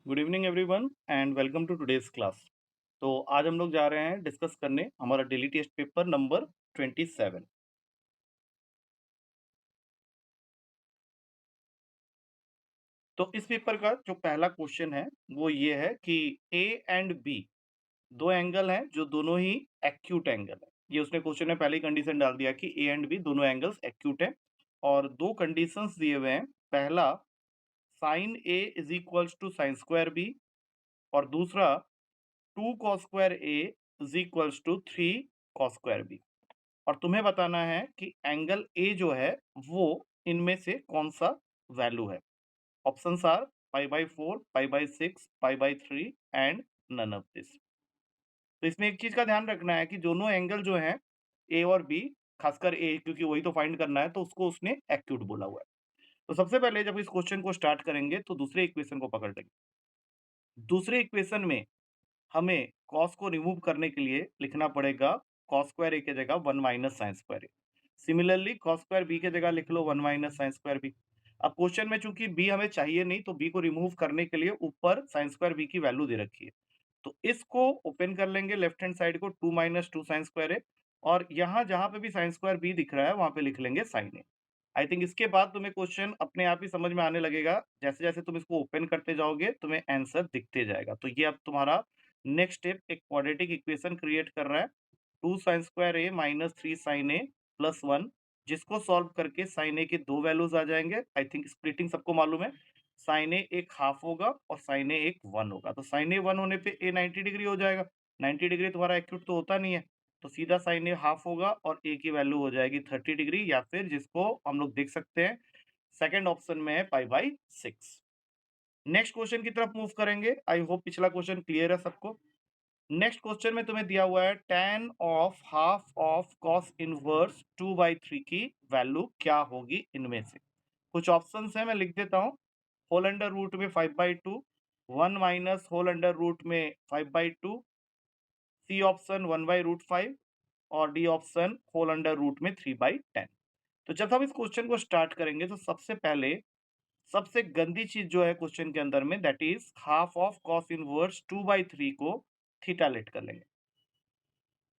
Good evening everyone and welcome to today's class. तो आज हम लोग जा रहे हैं डिस्कस करने हमारा डेली टेस्ट पेपर नंबर 27। तो इस पेपर का जो पहला क्वेश्चन है वो ये है कि ए एंड बी दो एंगल हैं जो दोनों ही एक्यूट एंगल है। ये उसने क्वेश्चन में पहले ही कंडीशन डाल दिया कि ए एंड बी दोनों एंगल्स एक्यूट हैं और दो कंडीशंस दिए हुए हैं। पहला, sine A is equals to sine square B, और दूसरा, 2 cos square A is equals to 3 cos square B. और तुम्हें बताना है कि एंगल ए जो है वो इनमें से कौन सा वैल्यू है। Options are π/4, π/6, π/3 and none of this. तो इसमें एक चीज का ध्यान रखना है कि दोनों एंगल जो हैं ए और बी, खासकर ए क्योंकि वही तो फाइंड करना है, तो उसको उसने एक्यूट बोला हुआ है। तो सबसे पहले जब इस क्वेश्चन को स्टार्ट करेंगे तो दूसरे इक्वेशन को पकड़ लेंगे। दूसरे इक्वेशन में हमें कॉस को रिमूव करने के लिए लिखना पड़ेगा कॉस स्क्वायर ए की जगह 1 माइनस साइन स्क्वायर ए। सिमिलरली कॉस स्क्वायर बी की जगह लिख लो 1 माइनस साइन स्क्वायर बी। अब क्वेश्चन में चूंकि बी हमें चाहिए नहीं, तो बी को रिमूव करने के लिए ऊपर साइन स्क्वायर बी की वैल्यू दे रखी है। तो इसको ओपन कर लेंगे लेफ्ट हैंड साइड को, 2 माइनस 2 साइन स्क्वायर ए, और यहाँ जहां पे भी साइन स्क्वायर बी दिख रहा है वहां पे लिख लेंगे साइन ए। आई थिंक इसके बाद तुम्हें क्वेश्चन अपने आप ही समझ में आने लगेगा। जैसे जैसे तुम इसको ओपन करते जाओगे तुम्हें आंसर दिखते जाएगा। तो ये अब तुम्हारा नेक्स्ट स्टेप एक क्वाड्रेटिक इक्वेशन क्रिएट कर रहा है। 2 sine square A minus 3 sign A plus 1, जिसको सॉल्व करके साइन ए के दो वैल्यूज आ जाएंगे। आई थिंक स्प्लिटिंग सबको मालूम है। साइन ए एक हाफ होगा और साइन ए एक 1 होगा। तो साइन ए 1 होने पे ए 90 डिग्री हो जाएगा। 90 डिग्री तुम्हारा एक्यूट तो होता नहीं है, तो सीधा साइन ए हाफ होगा और ए की वैल्यू हो जाएगी 30 डिग्री, या फिर जिसको हम लोग देख सकते हैं सेकंड ऑप्शन में है π/6। नेक्स्ट क्वेश्चन की तरफ मूव करेंगे। आई होप पिछला क्वेश्चन क्लियर है सबको। नेक्स्ट क्वेश्चन में तुम्हें दिया हुआ है tan of half of cos inverse 2/3 की वैल्यू क्या होगी इनमें से। कुछ ऑप्शंस हैं, मैं लिख देता हूं। होल अंडर रूट में 5/2, 1 माइनस होल अंडर रूट में 5/2, सी ऑप्शन 1/√5, और D option whole under root में 3/10। तो जब हम इस क्वेश्चन को स्टार्ट करेंगे तो सबसे पहले सबसे गंदी चीज जो है क्वेश्चन के अंदर में, that is half of cos inverse 2/3 को थीटा लेट कर लेंगे।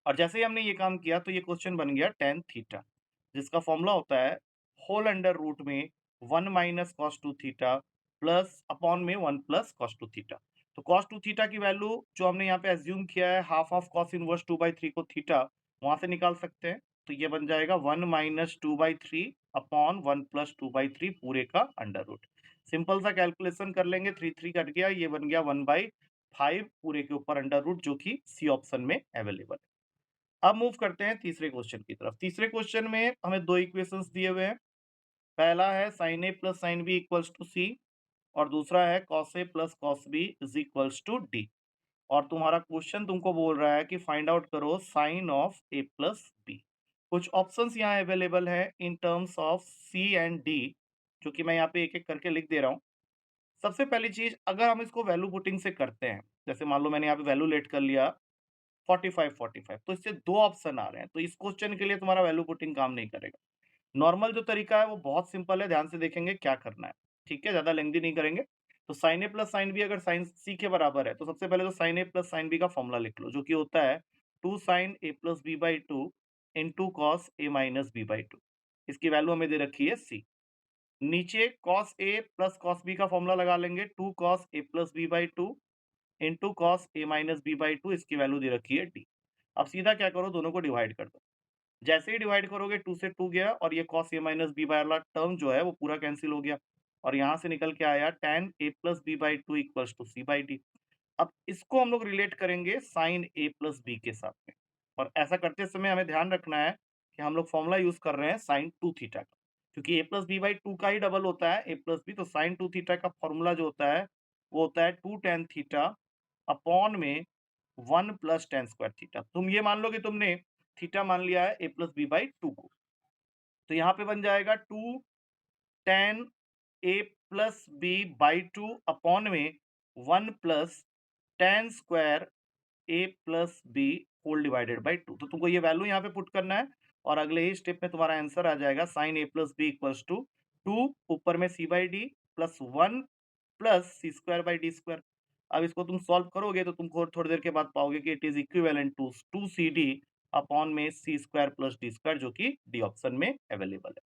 और जैसे ही हमने ये काम किया तो ये क्वेश्चन बन गया tan थीटा, जिसका फॉर्मूला होता है होल अंडर रूट में 1 minus cos 2 theta plus upon में 1 प्लस कॉस 2 थीटा। तो कॉस 2 थीटा की वैल्यू जो हमने यहाँ पे एज्यूम किया है हाफ ऑफ कॉस इनवर्स 2/3 को थीटा, वहां से निकाल सकते हैं। तो ये बन जाएगा 1 माइनस 2/3 अपॉन 1 प्लस 2/3 पूरे का अंडर रूट। सिंपल सा कैलकुलेशन कर लेंगे, 3 3 कट गया, ये बन गया 1/5 पूरे के ऊपर अंडर रूट, जो कि सी ऑप्शन में अवेलेबल है। अब मूव करते हैं तीसरे क्वेश्चन की तरफ। तीसरे क्वेश्चन में हमें दो इक्वेशंस दिए हुए हैं। पहला है sine A plus sine B equals to C, और दूसरा है cos A plus cos B is equals to D. और तुम्हारा क्वेश्चन तुमको बोल रहा है कि फाइंड आउट करो sine of A plus B. कुछ ऑप्शंस यहाँ अवेलेबल है in terms of C and D, जो कि मैं यहाँ पे एक एक करके लिख दे रहा हूँ। सबसे पहली चीज, अगर हम इसको वैल्यू पुटिंग से करते हैं, जैसे मान लो मैंने यहाँ पे वैल्यू लेट कर लिया 45 तो इससे दो ऑप्शन आ रहे हैं, तो इस क्वेश्चन के लिए तुम्हारा वैल्यू पुटिंग काम नहीं करेगा। नॉर्मल जो तरीका है वो बहुत सिंपल है, ध्यान से देखेंगे क्या करना है। ठीक है, ज्यादा लेंथी नहीं करेंगे। तो sine A plus sine B अगर साइन सी के बराबर है, तो सबसे पहले तो sine A plus sine B का फॉर्मूला लिख लो, जो कि होता है 2 sign A plus b/2 into cos A minus b/2। इसकी वैल्यू हमें दे रखी है सी। नीचे cos A plus cos B का फॉर्मूला लगा लेंगे, 2 cos A plus b/2 into cos A minus b/2, इसकी वैल्यू दे रखी है डी। अब सीधा क्या करो, दोनों को डिवाइड कर दो। जैसे ही डिवाइड करोगे 2 से 2 गया, और ये cos a माइनस b वाला टर्म जो है वो पूरा कैंसिल हो गया, और यहाँ से निकल के आया tan a plus b/2 equals to c/d। अब इसको हम लोग रिलेट करेंगे sin a प्लस b के साथ में, और ऐसा करते समय हमें ध्यान रखना है कि हम लोग फॉर्मूला यूज कर रहे हैं sin 2 थीटा का, क्योंकि a प्लस b/2 का ही डबल होता है a प्लस b। तो sin 2 थीटा का फॉर्मूला जो होता है वो होता है 2 tan थीटा अपॉन में 1 प्लस tan स्क्वायर थीटा। तुम ये मान लो कि तुमने थीटा मान लिया है a प्लस b/2 को, तो यहाँ पे बन जाएगा 2 tan a plus b/2 upon में 1 प्लस tan square a plus b whole divided by 2। तो तुमको ये वैल्यू यहाँ पे पुट करना है, और अगले ही स्टेप में तुम्हारा आंसर आ जाएगा sine a plus B equals to 2 ऊपर में c/d plus 1 plus C square by D square. अब इसको तुम सॉल्व करोगे तो तुम थोड़ी देर के बाद पाओगे कि it is equivalent to 2 CD upon में C square plus D square, जो कि डी ऑप्शन में अवेलेबल है।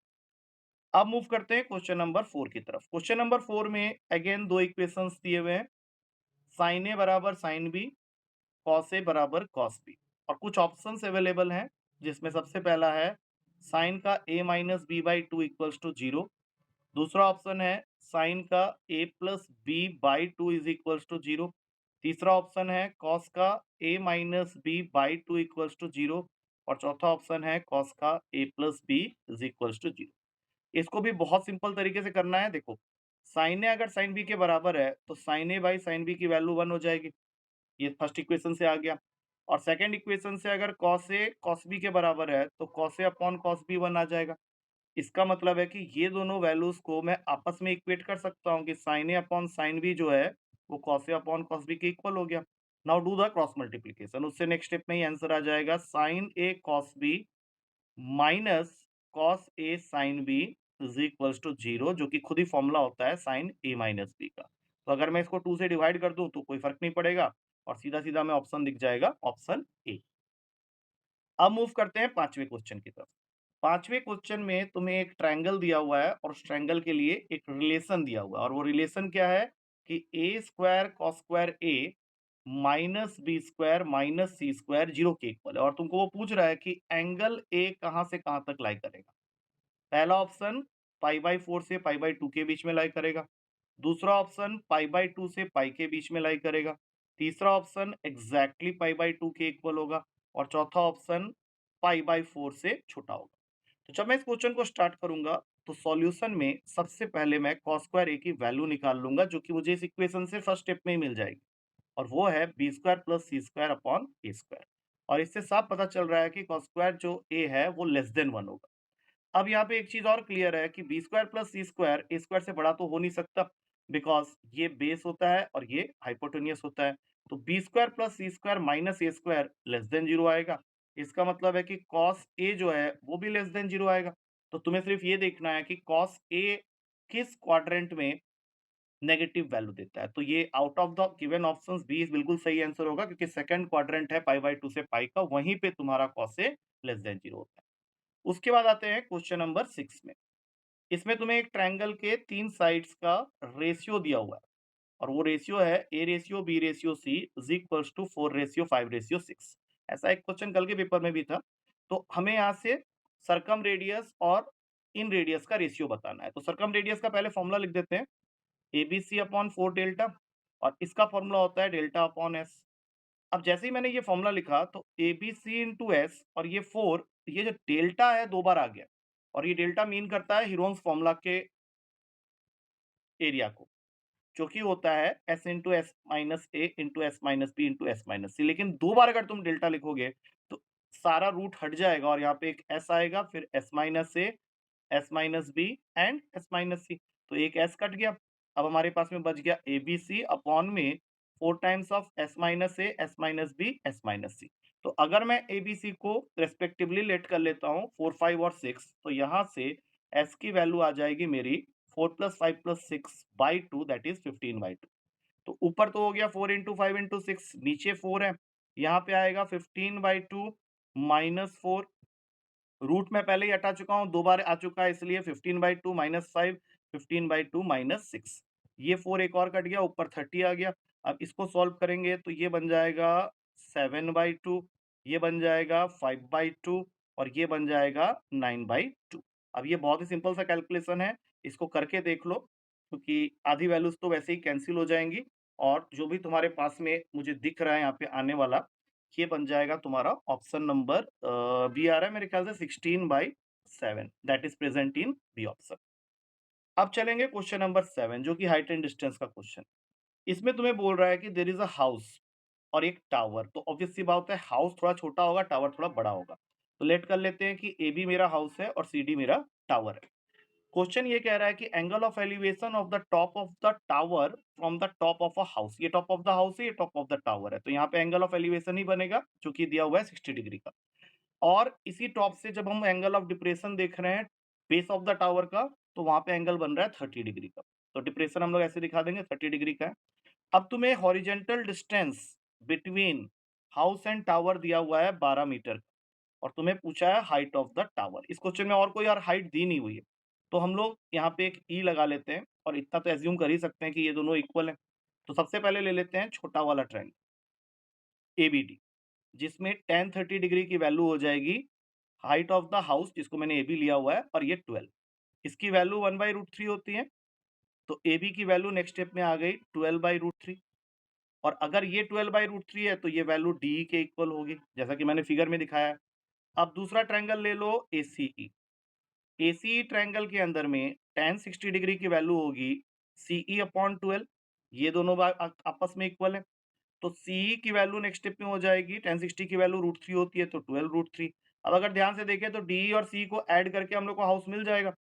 अब मूव करते हैं क्वेश्चन नंबर 4 की तरफ। क्वेश्चन नंबर 4 में अगेन 2 इक्वेशंस दिए हुए हैं, sin A बराबर sin B, cos A बराबर cos B, और कुछ ऑप्शंस अवेलेबल हैं, जिसमें सबसे पहला है sin का A minus B by two equals to 0। दूसरा ऑप्शन है साइन का a plus B by two is equals to 0। तीसरा ऑप्शन है कॉस का a minus B by two equals to 0। और चौथा ऑप्शन है कॉस का a plus B is equals to 0। इसको भी बहुत सिंपल तरीके से करना है। देखो, साइन ए अगर साइन बी के बराबर है तो sine A by sine B की वैल्यू 1 हो जाएगी, ये फर्स्ट इक्वेशन से आ गया। और सेकंड इक्वेशन से अगर कॉस ए कॉस बी के बराबर है तो cos A upon cos B 1 आ जाएगा। इसका मतलब है कि ये दोनों वैल्यूज को मैं आपस में इक्वेट कर सकता हूँ कि sine A upon sine B जो है वो cos A upon cos B के इक्वल हो गया। Now do the cross multiplication, उससे नेक्स्ट स्टेप में ही आंसर आ जाएगा sine A cos B minus cos A sine B is equals to 0, जो कि खुद ही फॉर्मूला होता है साइन ए माइनस बी का। तो अगर मैं इसको 2 से डिवाइड कर दूं तो कोई फर्क नहीं पड़ेगा और सीधा सीधा में ऑप्शन दिख जाएगा, ऑप्शन ए। अब मूव करते हैं पांचवें क्वेश्चन की तरफ। पांचवें क्वेश्चन में तुम्हें एक ट्रायंगल दिया हुआ है और उस ट्रायंगल के लिए एक रिलेशन दिया हुआ है, और वो रिलेशन क्या है कि ए स्क्वायर कॉस स्क्वायर ए माइनस बी स्क्वायर माइनस सी स्क्वायर 0 के इक्वल है। और तुमको वो पूछ रहा है कि एंगल ए कहां से कहां तक लाई करेगा। पहला ऑप्शन पाई बाई 4 से पाई बाई 2 के बीच में लाई करेगा। दूसरा ऑप्शन पाई बाई 2 से पाई के बीच में लाई करेगा। तीसरा ऑप्शन एग्जैक्टली पाई बाई 2 के इक्वल होगा। और चौथा ऑप्शन पाई बाई 4 से छोटा होगा। तो जब मैं इस क्वेश्चन को स्टार्ट करूंगा तो सॉल्यूशन में सबसे पहले मैं कॉस स्क्वायर ए की वैल्यू निकाल लूंगा, जो कि मुझे इस इक्वेशन से फर्स्ट स्टेप में ही मिल जाएगी, और वो है B square plus C square upon ए स्क्वायर। और इससे साफ पता चल रहा है कि कॉस स्क्वायर जो ए है वो लेस देन 1 होगा। अब यहाँ पे एक चीज और क्लियर है कि B square plus C square ए स्क्वायर से बड़ा तो हो नहीं सकता, बिकॉज ये बेस होता है और ये हाइपोटेनियस होता है। तो B square plus C square minus ए स्क्वायर लेस देन 0 आएगा। इसका मतलब है कि कॉस ए जो है वो भी लेस देन 0 आएगा। तो तुम्हें सिर्फ ये देखना है कि कॉस ए किस क्वाड्रेंट में नेगेटिव वैल्यू देता है। तो ये out of the given options B बिल्कुल सही आंसर होगा, क्योंकि सेकंड क्वाड्रेंट है पाई बाई 2 से पाई का, वहीं पे तुम्हारा कॉस ए लेस देन 0 होता है। उसके बाद आते हैं क्वेश्चन नंबर 6 में। इसमें तुम्हें एक ट्रायंगल के 3 साइड्स का रेशियो दिया हुआ है, और वो रेशियो है A ratio B ratio C is equals to 4 ratio 5 ratio 6। ऐसा एक क्वेश्चन कल के पेपर में भी था। तो हमें यहाँ से सरकम रेडियस और इन रेडियस का रेशियो बताना है। तो सरकम रेडियस का पहले फॉर्मूला लिख देते हैं, A B C upon 4 delta, और इसका फॉर्मूला होता है डेल्टा अपॉन एस। अब जैसे ही मैंने ये फॉर्मूला लिखा तो A B C into S और ये 4, ये जो डेल्टा है 2 बार आ गया, और ये डेल्टा मीन करता है हीरोन्स फॉर्मूला के एरिया को, जो कि होता है S into S minus A into S minus B into S minus C. लेकिन 2 बार अगर तुम डेल्टा लिखोगे तो सारा रूट हट जाएगा और यहाँ पे एक एस आएगा, फिर S minus A, S minus B and S minus C. तो एक एस कट गया। अब हमारे पास में बच गया ए बी सी अपॉन में 4 times of S minus A, S minus B, S minus C. तो अगर मैं ए बी सी को रेस्पेक्टिवली लेट कर लेता हूँ 4 5 और 6, तो यहाँ से एस की वैल्यू आ जाएगी मेरी 4 plus 5 plus 6 by 2, that is 15 by 2। तो ऊपर तो हो गया 4 इंटू 5 इंटू 6, नीचे 4 है, यहाँ पे आएगा 15 बाई 2 माइनस 4। रूट में पहले ही हटा चुका हूँ, 2 बार आ चुका है, इसलिए 15 बाई 2 माइनस 5, 15 बाई 2 माइनस 6। ये 4 एक और कट गया, ऊपर 30 आ गया। अब इसको सॉल्व करेंगे तो ये बन जाएगा 7 बाई 2, ये बन जाएगा 5 बाई 2, और ये बन जाएगा 9 बाई 2। अब ये बहुत ही सिंपल सा कैलकुलेशन है, इसको करके देख लो, क्योंकि आधी वैल्यूज तो वैसे ही कैंसिल हो जाएंगी, और जो भी तुम्हारे पास में मुझे दिख रहा है यहाँ पे आने वाला, ये बन जाएगा तुम्हारा ऑप्शन नंबर बी आ रहा है मेरे ख्याल से 16 by 7, that is present in B option. अब चलेंगे क्वेश्चन नंबर 7, जो कि हाइट एंड डिस्टेंस का क्वेश्चन। इसमें तुम्हें बोल रहा है कि देयर इज अ हाउस और एक टावर। तो ऑब्वियस सी बात है, हाउस थोड़ा छोटा होगा, टावर थोड़ा बड़ा होगा। तो लेट कर लेते हैं कि ए बी मेरा हाउस है और सी डी मेरा टावर है। क्वेश्चन ये कह रहा है कि angle of elevation of the top of the tower from the top of a house. ये टॉप ऑफ द हाउस है, ये टॉप ऑफ द टावर है, तो यहाँ पे एंगल ऑफ एलिवेशन ही बनेगा, जो कि दिया हुआ है 60 डिग्री का। और इसी टॉप से जब हम एंगल ऑफ डिप्रेशन देख रहे हैं बेस ऑफ द टावर का, तो वहां पे एंगल बन रहा है 30 डिग्री का। तो डिप्रेशन हम लोग ऐसे दिखा देंगे 30 डिग्री का है। अब तुम्हें horizontal distance between house and tower दिया हुआ है 12 मीटर और तुम्हें पूछा है हाइट ऑफ द टावर। इस क्वेश्चन में और कोई और हाइट दी नहीं हुई है, तो हम लोग यहाँ पे एक ई लगा लेते हैं और इतना तो एज्यूम कर ही सकते हैं कि ये दोनों इक्वल हैं। तो सबसे पहले ले लेते हैं छोटा वाला ट्रायंगल एबीडी, जिसमें tan 30 डिग्री की वैल्यू हो जाएगी हाइट ऑफ द हाउस, जिसको मैंने ए बी लिया हुआ है, और ये 12। इसकी वैल्यू 1/√3 होती है, तो ए बी की वैल्यू नेक्स्ट स्टेप में आ गई 12/√3। और अगर ये 12/√3 है तो ये वैल्यू डी के इक्वल होगी, जैसा कि मैंने फिगर में दिखाया। अब दूसरा ट्रायंगल ले लो एसीई। एसीई ट्रायंगल के अंदर में tan 60 डिग्री की वैल्यू होगी CE/12। ये दोनों आपस में इक्वल है, तो CE की वैल्यू नेक्स्ट स्टेप में हो जाएगी, tan 60 की वैल्यू √3 होती है, तो 12√3। अब अगर ध्यान से देखें तो डी और सी को ऐड करके हम लोग को हाउस मिल जाएगा।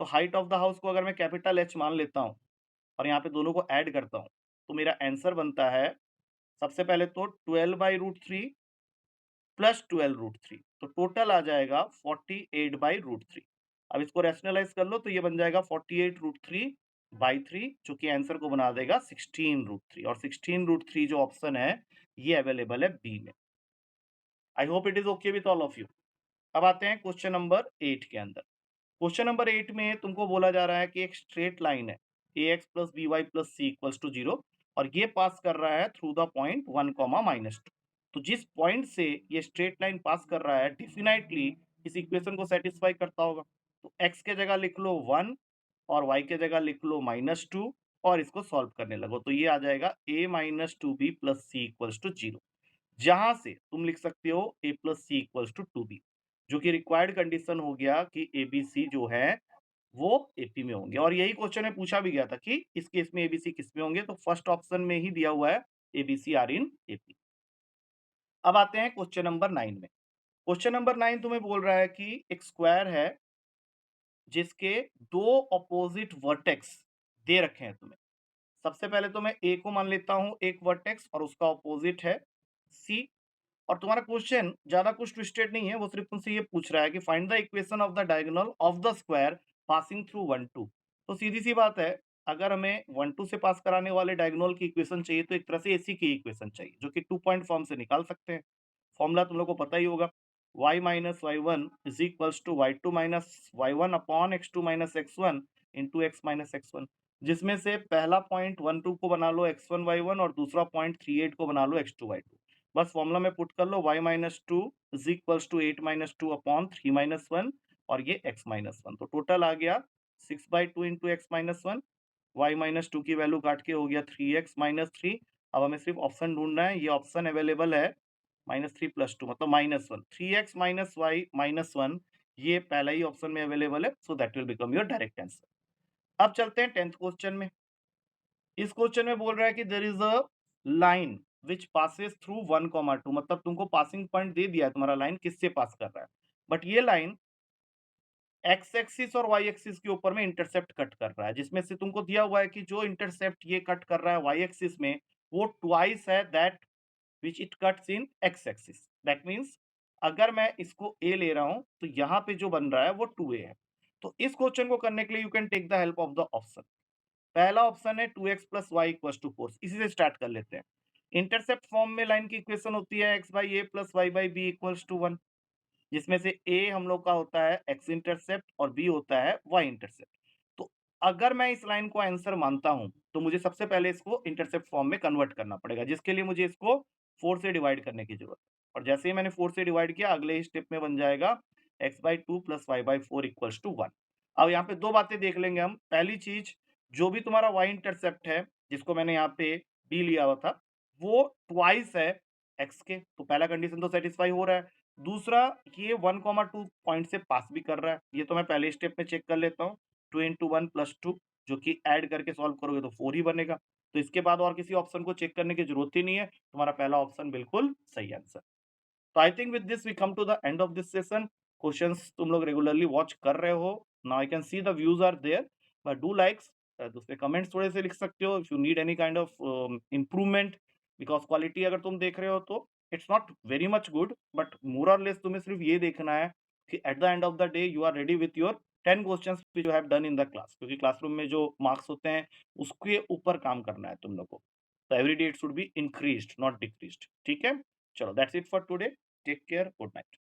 तो हाइट ऑफ द हाउस को अगर मैं कैपिटल H मान लेता हूँ और यहाँ पे दोनों को ऐड करता हूँ, तो मेरा आंसर बनता है सबसे पहले तो 12/√3 प्लस 12√3, तो टोटल आ जाएगा 48/√3। अब इसको रैशनलाइज कर लो तो ये बन जाएगा 48√3/3, जो कि आंसर को बना देगा 16√3, और 16√3 जो ऑप्शन है ये अवेलेबल है बी में। I hope it is okay with all of you. अब आते हैं क्वेश्चन नंबर 8 के अंदर। क्वेश्चन नंबर 8 में तुमको बोला जा रहा है कि एक स्ट्रेट लाइन है ax plus B Y plus C equals to 0, और ये पास कर रहा है थ्रू द पॉइंट 1, -2। तो जिस पॉइंट से ये स्ट्रेट लाइन पास कर रहा है डेफिनेटली इस इक्वेशन को सेटिस्फाई करता होगा। तो x के जगह लिख लो 1 और y के जगह लिख लो -2 और इसको सॉल्व करने लगो, तो ये आ जाएगा a-2b plus C equals to 0। जहां से तुम लिख सकते हो a plus C equals to 2b, जो कि रिक्वायर्ड कंडीशन हो गया कि एबीसी जो है वो एपी में होंगे। और यही क्वेश्चन में पूछा भी गया था कि इस केस में एबीसी किस में होंगे, तो फर्स्ट ऑप्शन में ही दिया हुआ है एबीसी आर इन एपी। अब आते हैं क्वेश्चन नंबर 9 में। क्वेश्चन नंबर 9 तुम्हें बोल रहा है कि एक स्क्वायर है जिसके दो अपोजिट वर्टेक्स दे रखे हैं तुम्हें। सबसे पहले तो मैं ए को मान लेता हूं एक वर्टेक्स और उसका अपोजिट है सी। और तुम्हारा क्वेश्चन ज्यादा कुछ ट्विस्टेड नहीं है, वो सिर्फ तुमसे ये पूछ रहा है कि find the equation of the diagonal of the square passing through 1, 2। तो सीधी सी बात है, अगर हमें 1, 2 से पास कराने वाले डायगोनल की इक्वेशन चाहिए तो एक तरह से एसी की इक्वेशन चाहिए, जो कि 2 पॉइंट फॉर्म से निकाल सकते हैं। फॉर्मूला तुम लोग को पता ही होगा, y minus Y one is equals to y2 minus Y one upon x2 minus x1 into x minus x1, जिसमें से पहला पॉइंट 1, 2 को बना लो x1 y1 और दूसरा पॉइंट 3, 8 को बना लो x2 y2। बस फॉर्मूला में पुट कर लो y minus two is equals to 8-2 upon 3-1 और ये x माइनस वन, तो टोटल आ गया 6/2 into X minus one. Y minus two की वैल्यू काट के हो गया 3x-3। अब हमें सिर्फ ऑप्शन ढूंढना है, ये ऑप्शन अवेलेबल है -3 + 2 मतलब -1, 3x minus Y minus one, ये पहला ही ऑप्शन में अवेलेबल है, so that will become your direct answer. अब चलते हैं 10th क्वेश्चन में। इस क्वेश्चन में बोल रहा है कि there is a line which passes through 1, 2, मतलब तुमको पासिंग पॉइंट दे दिया है, तुम्हारा लाइन किससे पास कर रहा है, बट ये लाइन एक्स एक्सिस और वाई एक्सिस के ऊपर में इंटरसेप्ट कट कर रहा है, जिसमें से तुमको दिया हुआ है कि जो इंटरसेप्ट ये कट कर रहा है वाई एक्सिस में वो ट्वाइस है that which it cuts in x axis. That means अगर मैं इसको ए ले रहा हूं तो यहाँ पे जो बन रहा है वो 2a है। तो इस क्वेश्चन को करने के लिए you can take the help of the option. पहला ऑप्शन है 2x plus Y equals to 4, इसी से स्टार्ट कर लेते हैं। इंटरसेप्ट फॉर्म में लाइन की इक्वेशन होती है x by A plus Y by B equals to 1, जिसमें से a हम लोग का होता है x इंटरसेप्ट और b होता है y इंटरसेप्ट। तो अगर मैं इस लाइन को आंसर मानता हूं तो मुझे सबसे पहले इसको इंटरसेप्ट फॉर्म में कन्वर्ट करना पड़ेगा, जिसके लिए मुझे इसको 4 से डिवाइड करने की जरूरत है। और जैसे ही मैंने 4 से डिवाइड किया अगले ही स्टेप में बन जाएगा x/2 plus y/4 equals to 1। अब यहाँ पे दो बातें देख लेंगे हम। पहली चीज, जो भी तुम्हारा y इंटरसेप्ट है जिसको मैंने यहाँ पे b लिया हुआ था वो ट्वाइस है x के, तो पहला कंडीशन तो सेटिस्फाई हो रहा है। दूसरा, ये 1, 2 पॉइंट से पास भी कर रहा है, ये तो मैं पहले स्टेप में चेक कर लेता हूँ। 2 इंटू 1 प्लस 2, जो कि ऐड करके सॉल्व करोगे तो 4 ही बनेगा। तो इसके बाद और किसी ऑप्शन को चेक करने की जरूरत ही नहीं है, तुम्हारा पहला ऑप्शन बिल्कुल सही आंसर। तो I think with this we come to the end of this session. Questions तुम लोग रेगुलरली वॉच कर रहे हो, now I can see the views are there, but do likes, दूसरे कमेंट्स थोड़े से लिख सकते हो if you need any kind of improvement, because quality अगर तुम देख रहे हो तो it's not very much good, but more और लेस तुम्हें सिर्फ ये देखना है कि at the end of the day you are ready with your 10 questions which you have done in the class, क्योंकि क्लासरूम में जो मार्क्स होते हैं उसके ऊपर काम करना है तुम लोग को। तो every day it should be increased not decreased. ठीक है? चलो that's it for today. Take care, good night.